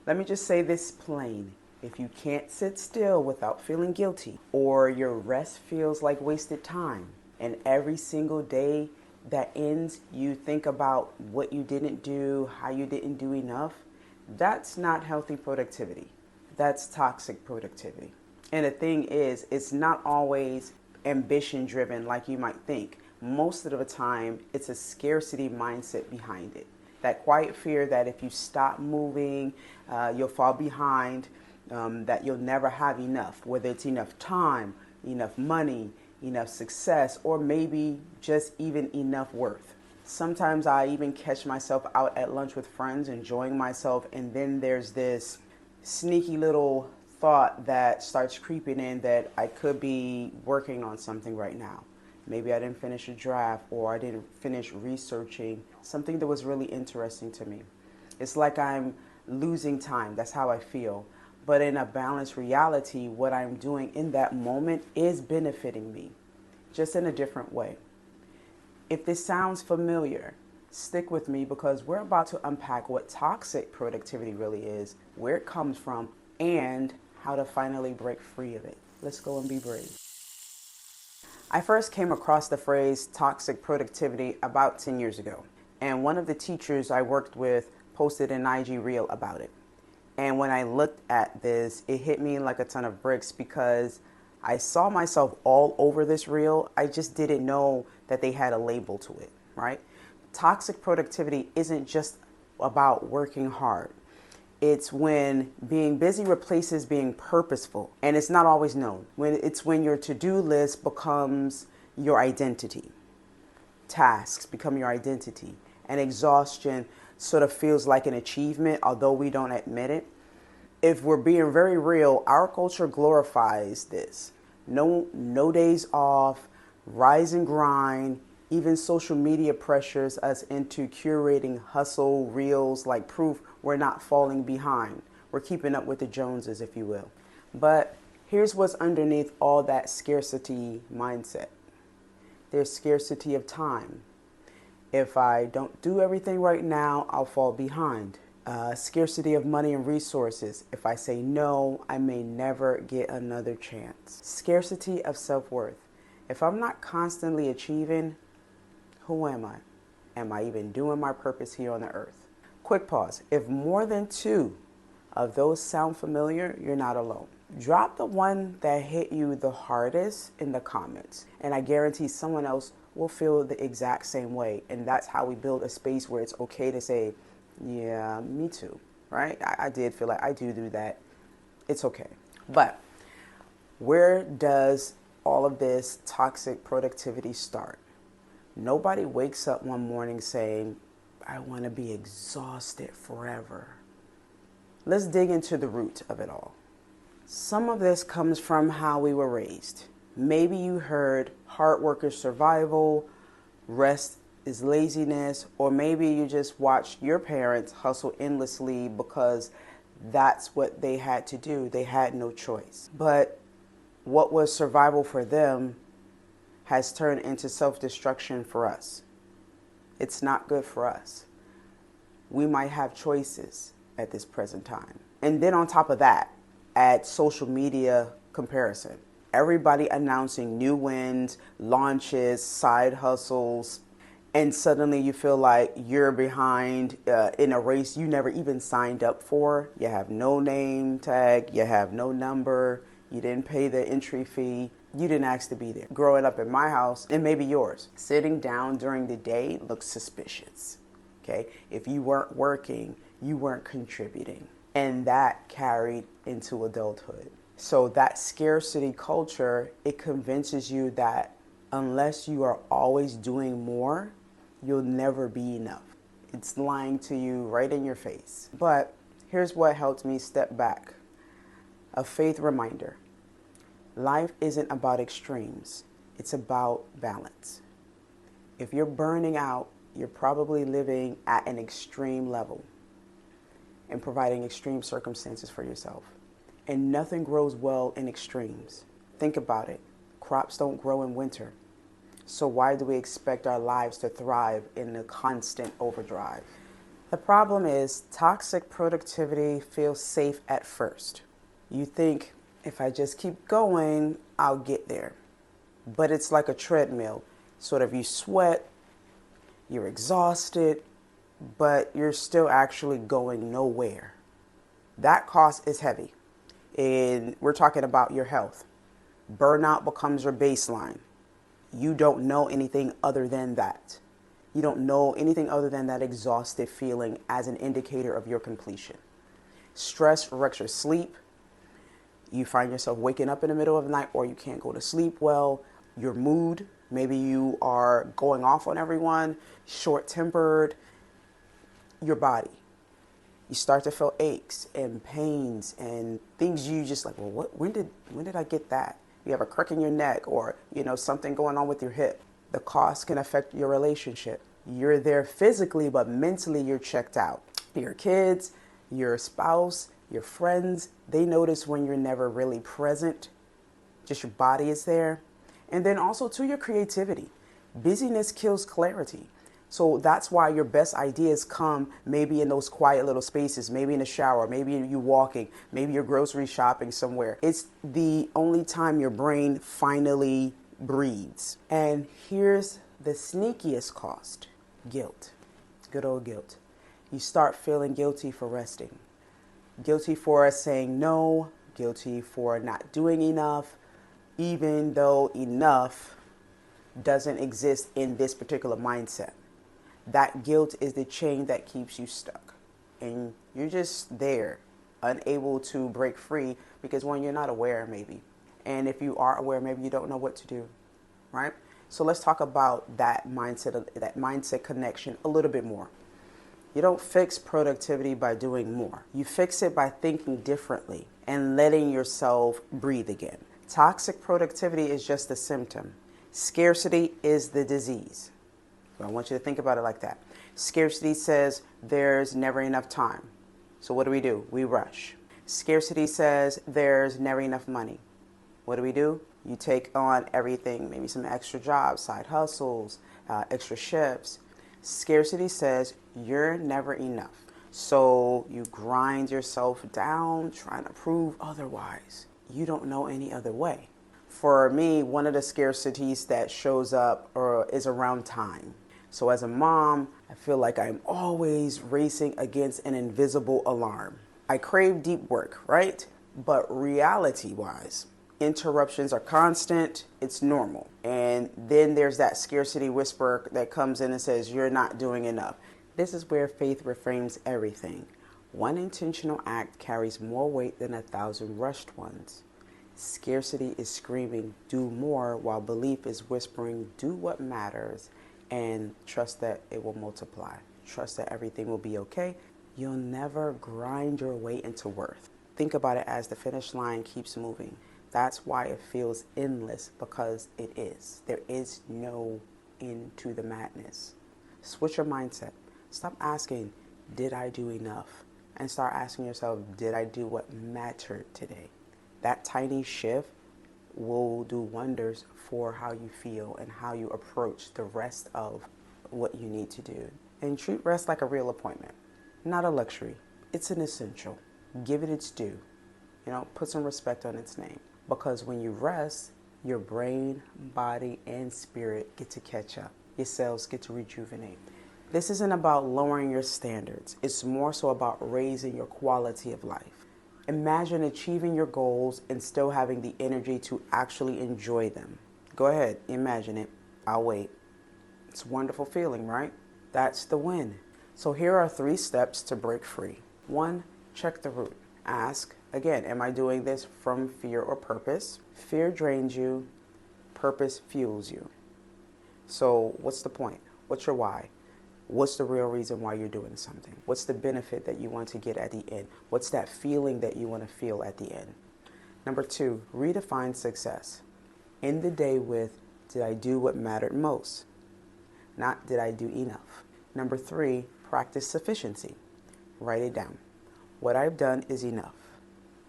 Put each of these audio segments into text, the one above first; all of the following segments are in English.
Let me just say this plain. If you can't sit still without feeling guilty, or your rest feels like wasted time, and every single day that ends, you think about what you didn't do, how you didn't do enough, that's not healthy productivity. That's toxic productivity. And the thing is, it's not always ambition driven like you might think. Most of the time, it's a scarcity mindset behind it. That quiet fear that if you stop moving, you'll fall behind, that you'll never have enough, whether it's enough time, enough money, enough success, or maybe just even enough worth. Sometimes I even catch myself out at lunch with friends, enjoying myself, and then there's this sneaky little thought that starts creeping in that I could be working on something right now. Maybe I didn't finish a draft, or I didn't finish researching something that was really interesting to me. It's like I'm losing time. That's how I feel. But in a balanced reality, what I'm doing in that moment is benefiting me, just in a different way. If this sounds familiar, stick with me because we're about to unpack what toxic productivity really is, where it comes from, and how to finally break free of it. Let's go and be brave. I first came across the phrase toxic productivity about 10 years ago. And one of the teachers I worked with posted an IG reel about it. And when I looked at this, it hit me like a ton of bricks because I saw myself all over this reel. I just didn't know that they had a label to it, right? Toxic productivity isn't just about working hard. It's when being busy replaces being purposeful, and it's not always known. It's when your to-do list becomes your identity. Tasks become your identity, and exhaustion sort of feels like an achievement, although we don't admit it. If we're being very real, our culture glorifies this. No days off, rise and grind. Even social media pressures us into curating hustle reels like proof we're not falling behind. We're keeping up with the Joneses, if you will. But here's what's underneath all that scarcity mindset. There's scarcity of time. If I don't do everything right now, I'll fall behind. Scarcity of money and resources. If I say no, I may never get another chance. Scarcity of self-worth. If I'm not constantly achieving, who am I? Am I even doing my purpose here on the earth? Quick pause. If more than two of those sound familiar, you're not alone. Drop the one that hit you the hardest in the comments, and I guarantee someone else will feel the exact same way. And that's how we build a space where it's okay to say, yeah, me too, right? I did feel like I do that. It's okay. But where does all of this toxic productivity start? Nobody wakes up one morning saying, I want to be exhausted forever. Let's dig into the root of it all. Some of this comes from how we were raised. Maybe you heard hard work is survival, rest is laziness, or maybe you just watched your parents hustle endlessly because that's what they had to do. They had no choice. But what was survival for them has turned into self-destruction for us. It's not good for us. We might have choices at this present time. And then on top of that, add social media comparison. Everybody announcing new wins, launches, side hustles, and suddenly you feel like you're behind in a race you never even signed up for. You have no name tag, you have no number, you didn't pay the entry fee. You didn't ask to be there. Growing up in my house, and maybe yours, sitting down during the day looks suspicious. Okay? If you weren't working, you weren't contributing. And that carried into adulthood. So that scarcity culture, it convinces you that unless you are always doing more, you'll never be enough. It's lying to you right in your face. But here's what helped me step back. A faith reminder. Life isn't about extremes. It's about balance. If you're burning out, you're probably living at an extreme level and providing extreme circumstances for yourself. And nothing grows well in extremes. Think about it. Crops don't grow in winter. So why do we expect our lives to thrive in a constant overdrive? The problem is toxic productivity feels safe at first. You think, if I just keep going, I'll get there. But it's like a treadmill. Sort of, you sweat, you're exhausted, but you're still actually going nowhere. That cost is heavy. And we're talking about your health. Burnout becomes your baseline. You don't know anything other than that. You don't know anything other than that exhausted feeling as an indicator of your completion. Stress wrecks your sleep. You find yourself waking up in the middle of the night, or you can't go to sleep well. Your mood, maybe you are going off on everyone, short-tempered. Your body, you start to feel aches and pains and things you just like, well, when did I get that? You have a crick in your neck, or something going on with your hip. The cost can affect your relationship. You're there physically, but mentally you're checked out. Your kids, your spouse, your friends, they notice when you're never really present. Just your body is there. And then also to your creativity. Busyness kills clarity. So that's why your best ideas come maybe in those quiet little spaces, maybe in the shower, maybe you walking, maybe you're grocery shopping somewhere. It's the only time your brain finally breathes. And here's the sneakiest cost: guilt. Good old guilt. You start feeling guilty for resting, guilty for saying no, guilty for not doing enough, even though enough doesn't exist in this particular mindset. That guilt is the chain that keeps you stuck. And you're just there, unable to break free, because when you're not aware, maybe. And if you are aware, maybe you don't know what to do, right? So let's talk about that mindset connection a little bit more. You don't fix productivity by doing more. You fix it by thinking differently and letting yourself breathe again. Toxic productivity is just a symptom. Scarcity is the disease. I want you to think about it like that. Scarcity says there's never enough time. So what do? We rush. Scarcity says there's never enough money. What do? You take on everything, maybe some extra jobs, side hustles, extra shifts. Scarcity says you're never enough. So you grind yourself down trying to prove otherwise. You don't know any other way. For me, one of the scarcities that shows up is around time. So as a mom, I feel like I'm always racing against an invisible alarm. I crave deep work, right? But reality-wise, interruptions are constant. It's normal. And then there's that scarcity whisper that comes in and says, you're not doing enough. This is where faith reframes everything. One intentional act carries more weight than 1,000 rushed ones. Scarcity is screaming, do more, while belief is whispering, do what matters, and trust that it will multiply. Trust that everything will be okay. You'll never grind your way into worth. Think about it as the finish line keeps moving. That's why it feels endless, because it is. There is no end to the madness. Switch your mindset. Stop asking, did I do enough? And start asking yourself, did I do what mattered today? That tiny shift will do wonders for how you feel and how you approach the rest of what you need to do. And treat rest like a real appointment, not a luxury. It's an essential. Give it its due. Put some respect on its name. Because when you rest, your brain, body, and spirit get to catch up. Your cells get to rejuvenate. This isn't about lowering your standards. It's more so about raising your quality of life. Imagine achieving your goals and still having the energy to actually enjoy them. Go ahead, imagine it. I'll wait. It's a wonderful feeling, right? That's the win. So here are 3 steps to break free. 1, check the root. Ask, again, am I doing this from fear or purpose? Fear drains you. Purpose fuels you. So what's the point? What's your why? What's the real reason why you're doing something? What's the benefit that you want to get at the end? What's that feeling that you want to feel at the end? Number 2, redefine success. End the day with, did I do what mattered most? Not, did I do enough? Number 3, practice sufficiency. Write it down. What I've done is enough,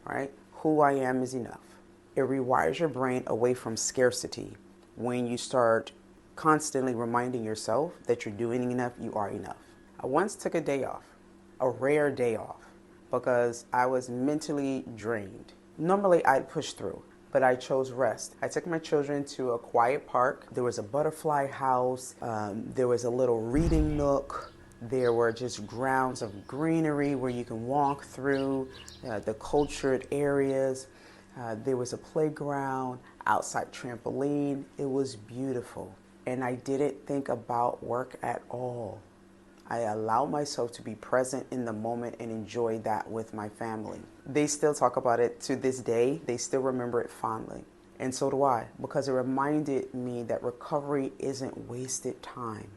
right? Who I am is enough. It rewires your brain away from scarcity when you start constantly reminding yourself that you're doing enough, you are enough. I once took a day off, a rare day off because I was mentally drained. Normally I'd push through, but I chose rest. I took my children to a quiet park. There was a butterfly house. There was a little reading nook. There were just grounds of greenery where you can walk through the cultured areas. There was a playground, outside trampoline. It was beautiful. And I didn't think about work at all. I allowed myself to be present in the moment and enjoy that with my family. They still talk about it to this day. They still remember it fondly. And so do I, because it reminded me that recovery isn't wasted time.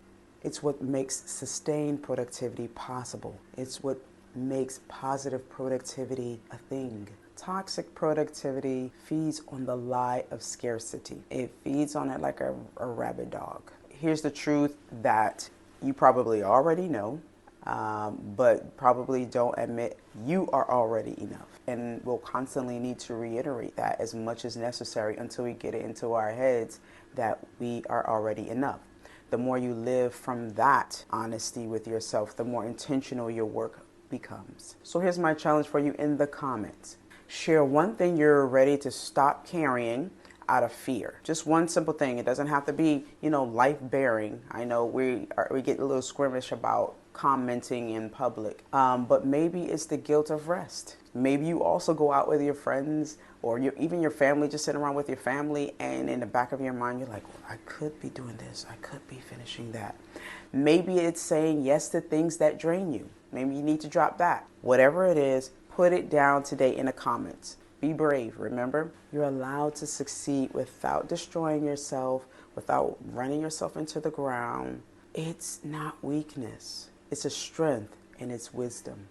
It's what makes sustained productivity possible. It's what makes positive productivity a thing. Toxic productivity feeds on the lie of scarcity. It feeds on it like a rabid dog. Here's the truth that you probably already know, but probably don't admit you are already enough. And we'll constantly need to reiterate that as much as necessary until we get it into our heads that we are already enough. The more you live from that honesty with yourself, the more intentional your work becomes. So here's my challenge for you in the comments. Share one thing you're ready to stop carrying out of fear. Just one simple thing. It doesn't have to be, life-bearing. I know we get a little squirmish about commenting in public, but maybe it's the guilt of rest. Maybe you also go out with your friends or even your family, just sitting around with your family, and in the back of your mind, you're like, well, I could be doing this. I could be finishing that. Maybe it's saying yes to things that drain you. Maybe you need to drop that. Whatever it is, put it down today in the comments. Be brave. Remember, you're allowed to succeed without destroying yourself, without running yourself into the ground. It's not weakness. It's a strength and it's wisdom.